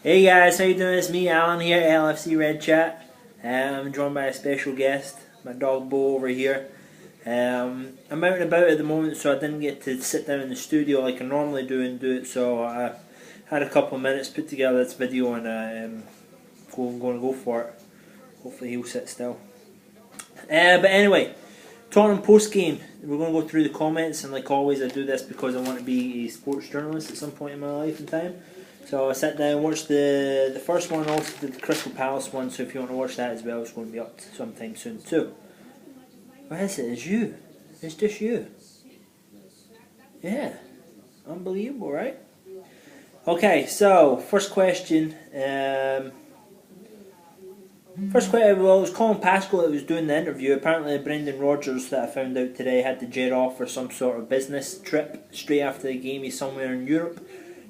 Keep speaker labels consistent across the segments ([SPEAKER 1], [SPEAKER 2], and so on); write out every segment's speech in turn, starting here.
[SPEAKER 1] Hey guys, how you doing? It's me, Alan here at Lfcredchat. I'm joined by a special guest, my dog Bo over here. I'm out and about at the moment, so I didn't get to sit down in the studio like I normally do and do it. So I had a couple of minutes put together this video, and I'm going to go for it. Hopefully he'll sit still. But anyway, Tottenham post game. We're going to go through the comments, and like always, I do this because I want to be a sports journalist at some point in my life and time. So I sat down and watched the first one, also the Crystal Palace one, so if you want to watch that as well, it's going to be up sometime soon too. What is it? It's you. It's just you. Yeah. Unbelievable, right? Okay, so, first question. Well, it was Colin Pascoe that was doing the interview. Apparently Brendan Rodgers, that I found out today, had to jet off for some sort of business trip straight after the game. He's somewhere in Europe.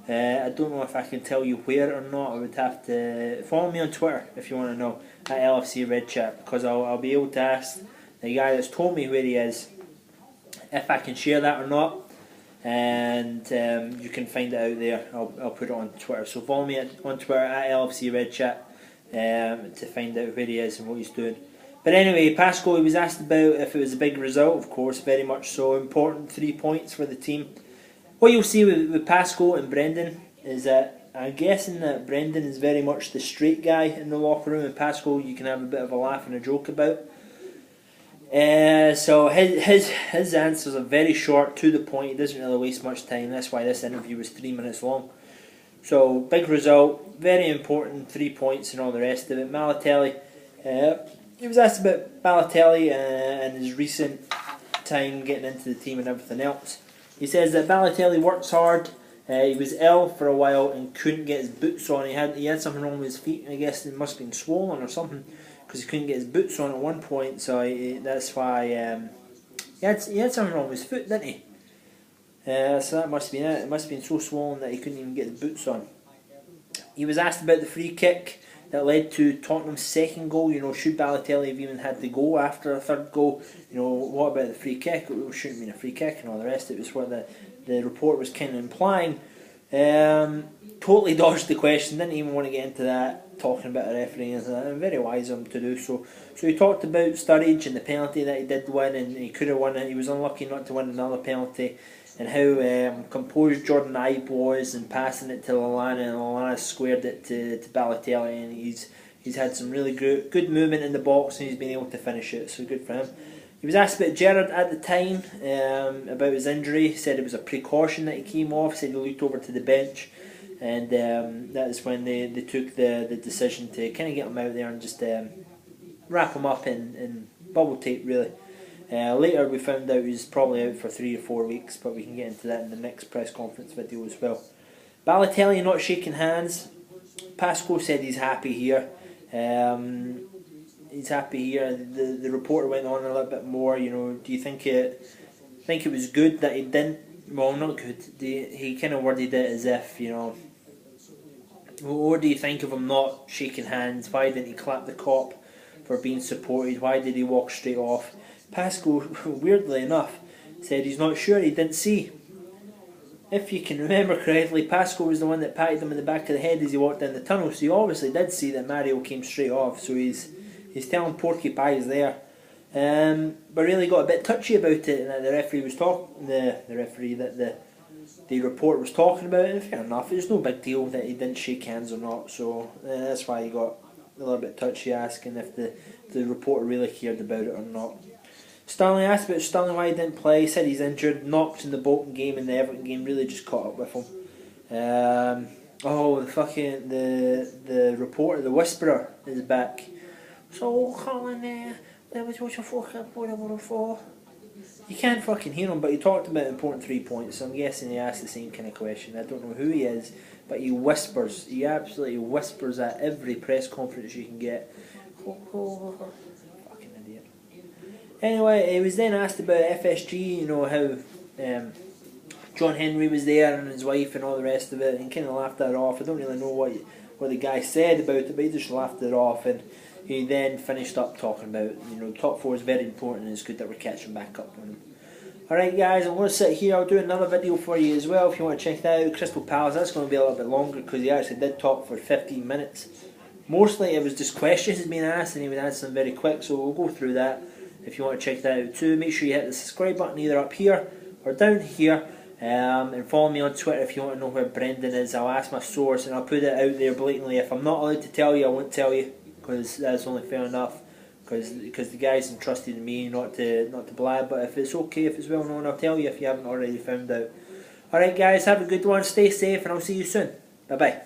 [SPEAKER 1] I don't know if I can tell you where or not. I would have to follow me on Twitter if you want to know, at Lfcredchat, because I'll be able to ask the guy that's told me where he is if I can share that or not, and you can find it out there. I'll put it on Twitter. So follow me on Twitter at Lfcredchat to find out where he is and what he's doing. But anyway, Pascoe, he was asked about if it was a big result. Of course, very much so. Important 3 points for the team. What you'll see with Pascoe and Brendan is that I'm guessing that Brendan is very much the straight guy in the locker room, and Pascoe you can have a bit of a laugh and a joke about. So his answers are very short, to the point. He doesn't really waste much time. That's why this interview was 3 minutes long. So big result, very important, 3 points and all the rest of it. Balotelli, he was asked about Balotelli and his recent time getting into the team and everything else. He says that Balotelli works hard. He was ill for a while and couldn't get his boots on. He had something wrong with his feet. I guess it must have been swollen or something, because he couldn't get his boots on at one point. So that's why he had something wrong with his foot, didn't he? So that must have been it. It must have been so swollen that he couldn't even get his boots on. He was asked about the free kick that led to Tottenham's second goal. You know, should Balotelli have even had the goal after a third goal? You know, what about the free kick? It shouldn't have been a free kick and all the rest. It was what the report was kind of implying. Totally dodged the question. Didn't even want to get into that, talking about a referee and that. Very wise of him to do so. So he talked about Sturridge and the penalty that he did win, and he could have won it. He was unlucky not to win another penalty. And how composed Jordan Ibe was in passing it to Lallana, and Lallana squared it to Balotelli, and he's had some really good movement in the box, and he's been able to finish it, so good for him. He was asked about Gerrard at the time, about his injury. He said it was a precaution that he came off. He said he looked over to the bench, and that is when they took the decision to kind of get him out there and just wrap him up in bubble tape, really. Later we found out he's probably out for 3 or 4 weeks, but we can get into that in the next press conference video as well. Balotelli not shaking hands. Pascoe said he's happy here. He's happy here. The reporter went on a little bit more. You know, do you think it was good that he didn't? Well, not good. He kind of worded it as if, you know. What do you think of him not shaking hands? Why didn't he clap the cop for being supported? Why did he walk straight off? Pascoe, weirdly enough, said he's not sure, he didn't see. If you can remember correctly, Pascoe was the one that patted him in the back of the head as he walked down the tunnel, so he obviously did see that Mario came straight off, so he's telling Porky Pie's there. But really got a bit touchy about it, and that the referee was talking, the referee that the report was talking about, and fair enough, it's no big deal that he didn't shake hands or not, so that's why he got a little bit touchy, asking if the reporter really cared about it or not. Sterling, asked about Sterling why he didn't play. He said he's injured. Knocks in the Bolton game and the Everton game really just caught up with him. The reporter, the whisperer, is back. So Colin, what's your fucking point for? You can't fucking hear him, but he talked about important 3 points. So I'm guessing he asked the same kind of question. I don't know who he is, but he whispers. He absolutely whispers at every press conference you can get. Anyway, he was then asked about FSG, you know, how John Henry was there and his wife and all the rest of it, and kind of laughed that off. I don't really know what the guy said about it, but he just laughed it off, and he then finished up talking about, you know, top 4 is very important and it's good that we're catching back up on him. Alright guys, I'm going to sit here, I'll do another video for you as well if you want to check that out. Crystal Palace, that's going to be a little bit longer because he actually did talk for 15 minutes. Mostly it was just questions being asked and he would answer them very quick, so we'll go through that if you want to check that out too. Make sure you hit the subscribe button either up here or down here, and follow me on Twitter if you want to know where Brendan is. I'll ask my source and I'll put it out there blatantly. If I'm not allowed to tell you, I won't tell you, because that's only fair enough. Because the guy's entrusted me not to blab, but if it's okay, if it's well known, I'll tell you if you haven't already found out. Alright guys, have a good one, stay safe, and I'll see you soon. Bye bye.